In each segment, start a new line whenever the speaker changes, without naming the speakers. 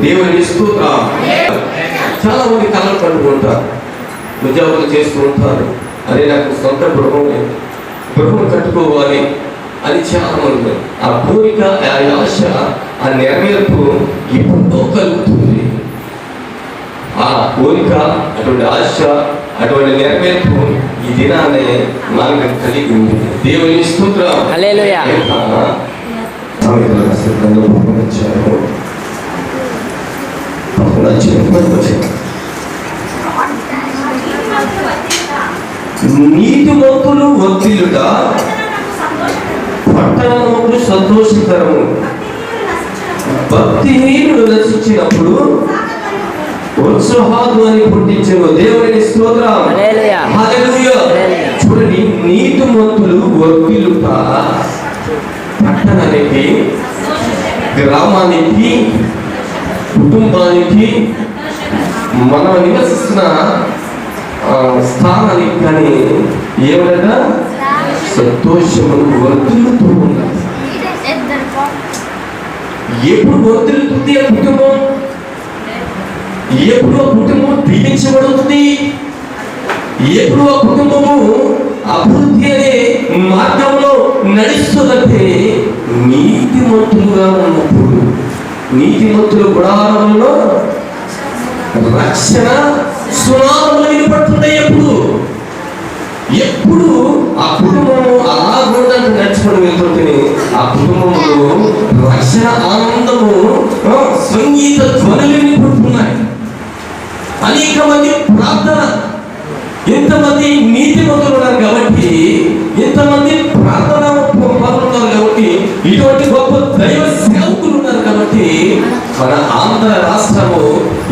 దేవుని స్తోత్రం. చాలా మంది కళలు కట్టుకుంటారు, ఉద్యోగాలు చేస్తూ ఉంటారు. అదే నాకు సొంత గృహం కట్టుకోవాలి అని చాలా మంది. ఆ కోరిక, ఆ ఆశ, ఆ నెరవేర్పు ఎప్పుడో కలుగుతుంది. ఆ కోరిక, అటువంటి ఆశ, అటువంటి నెరవేర్పు ఈ దినాన్ని మనకు కలిగి ఉంది. దేవుని స్తోత్రం.
హల్లెలూయా.
నీతిమంతులు వర్ధిల్లుట పట్టణములు సంతోషకరము. భక్తిహీనులు నశించినప్పుడు ఉత్సాహాన్ని పుట్టించను. దేవుని స్తోత్రం. హల్లెలూయా. చూడండి, నీతిమంతులు వర్ధిల్లుట పట్టణానికి, గ్రామానికి, కుటుంబానికి, మనం నివసిస్తున్న స్థానానికి కానీ ఏమైనా సంతోషమును వర్ధిల్లుతూ ఉండాలి. ఎప్పుడు వర్ధిల్లుతుంది ఆ కుటుంబం? ఎప్పుడు ఆ కుటుంబం దీవించబడుతుంది? ఎప్పుడు ఆ కుటుంబము అభివృద్ధి అనే మార్గంలో నడుస్తుందంటే నీతిమంతులుగా ఉన్నప్పుడు. నీతిమంతుల గుడారంలో రక్షణ సునామములు వినపడుతున్నాయి. ఎప్పుడు ఆ కుటుంబము అలా గుండానికి నడుచుకొని వెళ్తుంటే ఆ కుటుంబంలో రక్షణ ఆనందము, సంగీత ధ్వనులు వినపడుతున్నాయి. అనేక మంది ప్రార్థన, ఎంతమంది నీతిమంతులు ఉన్నారు కాబట్టి, ఎంతమంది ప్రార్థన ఉన్నారు కాబట్టి, ఇటువంటి గొప్ప దైవ సేవకులు ఉన్నారు కాబట్టి మన ఆంధ్ర రాష్ట్రము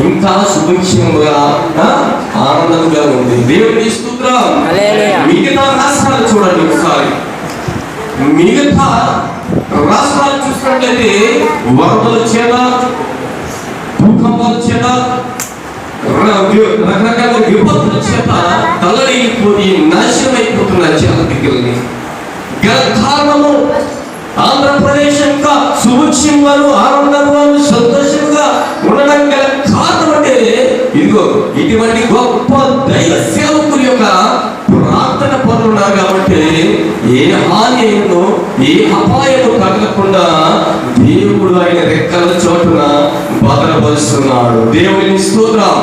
ఇంకా సుభిక్షంగా ఆనందంగా ఉంది. దేవుని స్తోత్రం. మిగతా రాష్ట్రాలు చూడండి ఒకసారి. మిగతా రాష్ట్రాలు చూసినట్లయితే వరదల చేత, భూకంపాల చేత, రకరకాల విపత్తుల చేత తల్లడిల్లిపోయి నాశనమైపోతున్నారు చాలా దగ్గరని. కారణము ఆంధ్రప్రదేశ్ యొక్క సుభిక్షంగా, ఆనందంగా, సంతోషంగా ఉండడం గల కారణం అంటే ఇదిగో ఇటువంటి గొప్ప దైవ సేవకుల యొక్క ప్రార్థన పనులు ఉన్నారు కాబట్టి ఏ హానిను, ఏ అపాయము తగలకుండా దేవుడు ఆయన రెక్కల చోటున భద్రపరుస్తున్నాడు. దేవుని స్తోత్రం.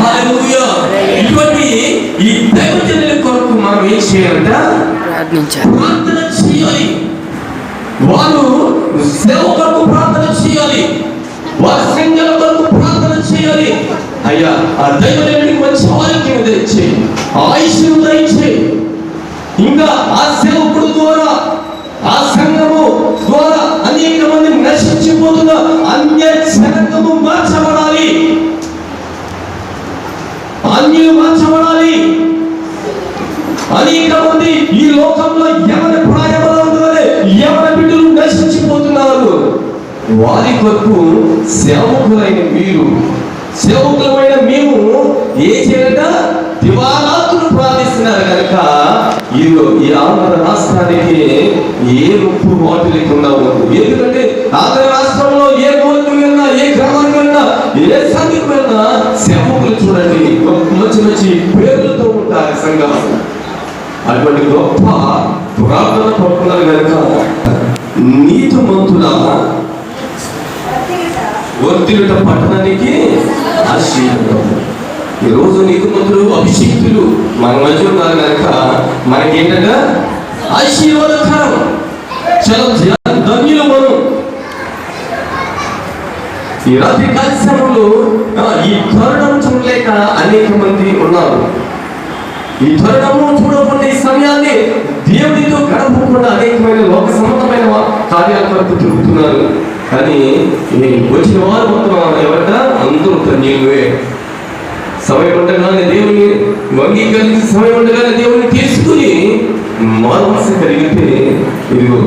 హల్లెలూయా. ఇటువంటి ఈ దైవజనుల కొరకు మనం ఏం చేయాలంట? ప్రార్థన చేయాలి. వారు సేవ కొరకు ప్రార్థన చేయాలి. వారి సంఘాల కొరకు ప్రార్థన చేయాలి. అయ్యా, ఆ దైవజనుడికి మంచి ఆరోగ్యం తెచ్చి, ఆయుష్ను దయచే, ఇంకా ఆ సేవకుడు ద్వారా, ఆ సంఘము ద్వారా అనేక మంది నశించిపోతున్న అన్య జనాంగము మార్చబడాలి, అన్యులు మార్చబడాలి. అనేక మంది ఈ లోకంలో ఎవరి ప్రాయబలంలోనే ఎవరి బిడ్డలు నశించిపోతున్నారు. వారి కొరకు సేవకులైన మీరు, సేవకులమైన మేము ఏ చేయాలంట? దివారాత్రులు ప్రార్థిస్తున్నారు కనుక ఇదిగో ఈ ఆంధ్ర రాష్ట్రానికి ఏ ముప్పు వాటి లేకుండా ఉంది. ఎందుకంటే ఆంధ్ర రాష్ట్రంలో ఏ మూలకు వెళ్ళినా, ఏ గ్రామానికి వెళ్ళినా, ఏ సంఘకి వెళ్ళినా సేవకులు చూడండి మంచి మంచి పేర్లతో ఉంటారు సంఘం. అటువంటి గొప్ప పురాతన పట్టుకున్నారు కనుక నీతిమంతుల వర్ధిల్లుట పట్టణానికి ఆశీర్వాదం. ఈరోజు నీతిమంతులు, అభిషిక్తులు మన మధ్య ఉన్నారు కనుక మనకి ఏంటంటే ఆశీర్వాదకరం. చాలా ధన్యులు మనం. ఈ రాత్రి కార్యక్రమంలో ఈ తరుణం చూడలేక అనేక మంది ఉన్నారు. ఈ తరుణము చూడకుండా ఈ సమయాన్ని దేవుడితో గడపకుండా అనేకమైన లోక సంబంధమైన కార్యాల కొరకు తిరుగుతున్నారు. కానీ వచ్చిన వారు మొత్తం ఎవరిట? అందరూ ధన్యులే. సమయం ఉండగానే దేవుని అంగీకరించి, సమయం ఉండగానే దేవుని తీసుకుని మానస కలిగితే ఇదిగో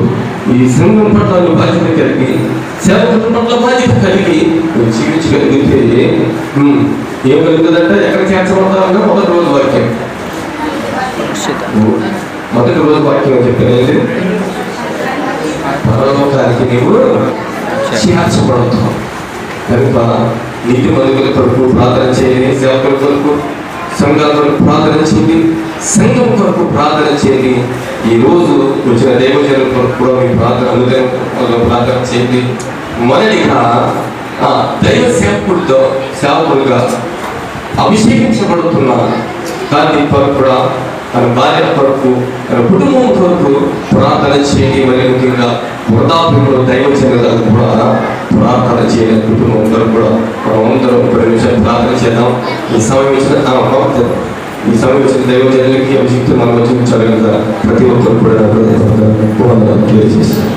ఈ సంఘం పట్ల బాధ్యత కలిగి, సేవకుల పట్ల బాధ్యత కలిగి జీవించగలిగితే ఏం కలుగుతుందంటే ఎక్కడ చేర్చబడతారన్నా మొదటి రోజు వాక్యం. మొదటి రోజు వాక్యం చెప్పినది పరలోకానికి నీవు చేర్చబడతావు. కనుక నీతి మందుల కొరకు ప్రార్థన చేయండి, సేవకుల కొరకు సంఘాల కొరకు ప్రార్థన చేయండి, సంఘం కొరకు ప్రార్థన చేయండి. ఈ రోజు వచ్చిన దైవజనుల కొరకు కూడా మీ ప్రార్థన అనుదయం ప్రార్థన చేయండి. మొదటిగా దైవ సేవకులుగా అభిషేకించబడుతున్న కార్తీక్ కొరకు కూడా తన భార్య కొరకు తన కుటుంబం కొరకు ప్రార్థన చేయండి. మరి ముఖ్యంగా వృద్ధాప్యంలో దైవజనులకు కూడా ప్రార్థన చేయాలి. కుటుంబం కొరకు కూడా మనం అందరం 1 నిమిషం ప్రార్థన చేద్దాం. ఈ సమయం ఇచ్చిన దైవజనులకి అభిషేక్తులు మనం చూపించాలి కదా, ప్రతి ఒక్కరు కూడా తెలియజేస్తారు.